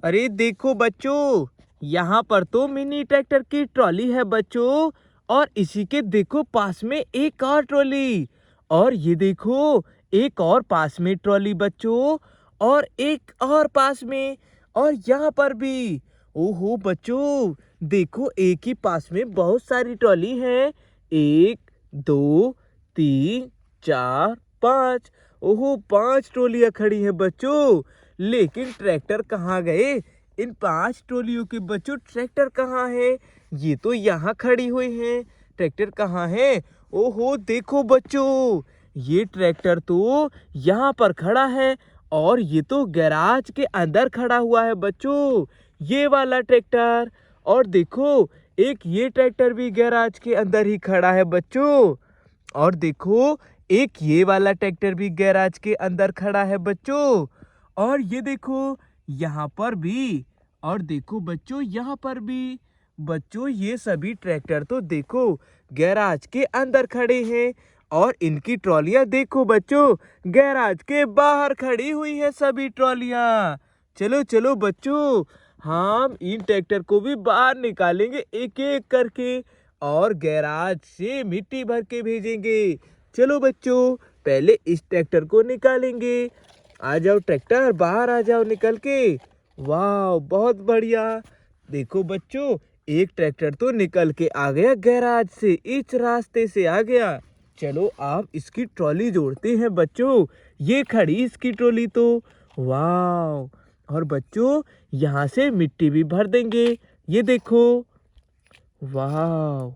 अरे देखो बच्चों, यहाँ पर तो मिनी ट्रैक्टर की ट्रॉली है बच्चों। और इसी के देखो पास में एक और ट्रॉली। और ये देखो एक और पास में ट्रॉली बच्चों। और एक और पास में। और यहाँ पर भी। ओहो बच्चों, देखो एक ही पास में बहुत सारी ट्रॉली हैं। एक, दो, तीन, चार, पाँच। ओहो, पांच ट्रॉलियां खड़ी हैं बच्चों। लेकिन ट्रैक्टर कहाँ गए? इन पांच ट्रॉलियों के बच्चों ट्रैक्टर कहाँ है? ये तो यहाँ खड़ी हुई हैं। ट्रैक्टर कहाँ है? ओहो देखो बच्चों, ये ट्रैक्टर तो यहाँ पर खड़ा है। और ये तो गैराज के अंदर खड़ा हुआ है बच्चों, ये वाला ट्रैक्टर। और देखो एक ये ट्रैक्टर भी गैराज के अंदर ही खड़ा है बच्चों। और देखो एक ये वाला ट्रैक्टर भी गैराज के अंदर खड़ा है बच्चों। और ये देखो यहाँ पर भी। और देखो बच्चों यहाँ पर भी। बच्चों ये सभी ट्रैक्टर तो देखो गैराज के अंदर खड़े हैं। और इनकी ट्रॉलियां देखो बच्चों, गैराज के बाहर खड़ी हुई है सभी ट्रॉलियां। चलो चलो बच्चों, हम इन ट्रैक्टर को भी बाहर निकालेंगे एक एक करके। और गैराज से मिट्टी भर के भेजेंगे। चलो बच्चों, पहले इस ट्रैक्टर को निकालेंगे। आ जाओ ट्रैक्टर, बाहर आ जाओ निकल के। वाह बहुत बढ़िया। देखो बच्चों, एक ट्रैक्टर तो निकल के आ गया गैराज से, इस रास्ते से आ गया। चलो आप इसकी ट्रॉली जोड़ते हैं बच्चों। ये खड़ी इसकी ट्रॉली तो। वाह। और बच्चों यहाँ से मिट्टी भी भर देंगे। ये देखो। वाह।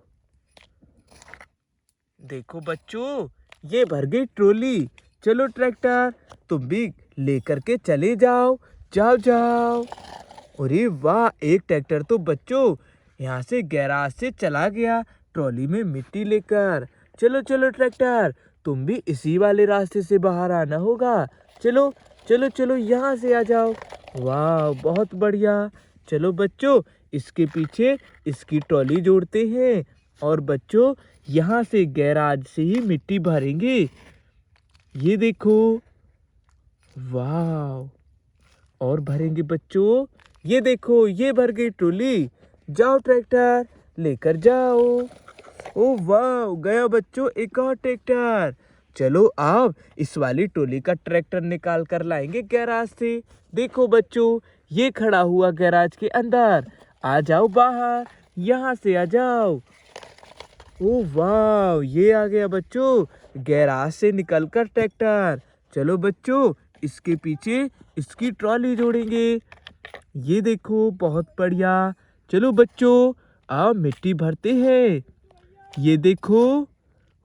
देखो बच्चों, ये भर गई ट्रॉली। चलो ट्रैक्टर, तुम भी लेकर के चले जाओ। जाओ जाओ। अरे वाह, एक ट्रैक्टर तो बच्चों यहाँ से गैराज से चला गया ट्रॉली में मिट्टी लेकर। चलो चलो ट्रैक्टर, तुम भी इसी वाले रास्ते से बाहर आना होगा। चलो चलो चलो, यहाँ से आ जाओ। वाह बहुत बढ़िया। चलो बच्चों, इसके पीछे इसकी ट्रॉली जोड़ते हैं। और बच्चों यहाँ से गैराज से ही मिट्टी भरेंगे। ये देखो। वाह। और भरेंगे बच्चों। ये देखो, ये भर गई ट्रॉली। जाओ ट्रैक्टर, लेकर जाओ। ओ वाह, गया बच्चों एक और ट्रैक्टर। चलो आप इस वाली ट्रॉली का ट्रैक्टर निकाल कर लाएंगे गैराज से। देखो बच्चों, ये खड़ा हुआ गैराज के अंदर। आ जाओ बाहर, यहाँ से आ जाओ। ओ वाह, ये आ गया बच्चों गैराज से निकलकर ट्रैक्टर। चलो बच्चों, इसके पीछे इसकी ट्रॉली जोड़ेंगे। ये देखो बहुत बढ़िया। चलो बच्चों, आओ मिट्टी भरते हैं। ये देखो।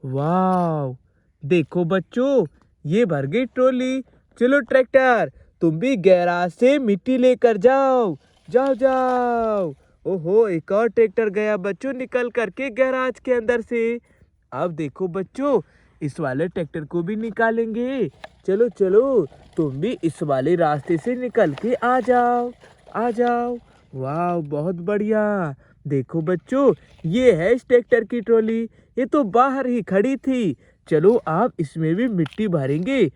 वाह। देखो बच्चों, ये भर गई ट्रॉली। चलो ट्रैक्टर, तुम भी गैराज से मिट्टी लेकर जाओ। जाओ जाओ। ओहो, एक और ट्रैक्टर गया बच्चों निकल करके गैराज के अंदर से। अब देखो बच्चों, इस वाले ट्रैक्टर को भी निकालेंगे। चलो चलो, तुम भी इस वाले रास्ते से निकल के आ जाओ। आ जाओ। वाह बहुत बढ़िया। देखो बच्चों, ये है इस ट्रैक्टर की ट्रॉली। ये तो बाहर ही खड़ी थी। चलो आप इसमें भी मिट्टी भरेंगे।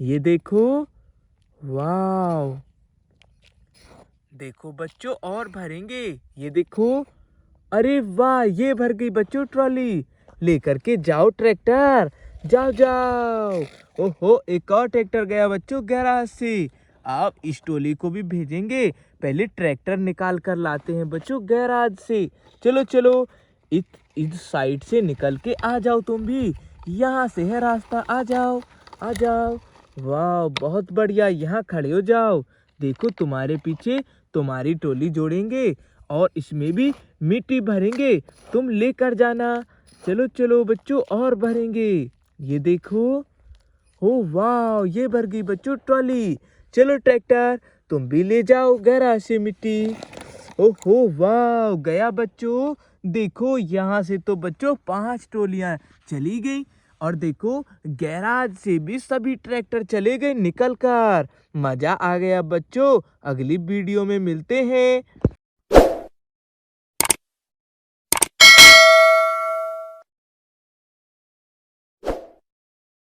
ये देखो। वाह। देखो बच्चों, और भरेंगे। ये देखो। अरे वाह, ये भर गई बच्चों ट्रॉली। लेकर के जाओ ट्रैक्टर। जाओ जाओ। ओहो, एक और ट्रैक्टर गया बच्चों गैराज से। आप इस ट्रॉली को भी भेजेंगे। पहले ट्रैक्टर निकाल कर लाते हैं बच्चों गैराज से। चलो चलो, इस साइड से निकल के आ जाओ तुम भी। यहाँ से है रास्ता, आ जाओ। आ जाओ। वाह बहुत बढ़िया, यहाँ खड़े हो जाओ। देखो तुम्हारे पीछे तुम्हारी ट्रॉली जोड़ेंगे। और इसमें भी मिट्टी भरेंगे, तुम लेकर जाना। चलो चलो बच्चों, और भरेंगे। ये देखो। हो वाह, ये भर गई बच्चों ट्रॉली। चलो ट्रैक्टर, तुम भी ले जाओ गैराज से मिट्टी। ओहो वाह, गया बच्चों। देखो यहाँ से तो बच्चों 5 ट्रॉलियां चली गई। और देखो गैराज से भी सभी ट्रैक्टर चले गए निकल कर। मजा आ गया बच्चों। अगली वीडियो में मिलते हैं।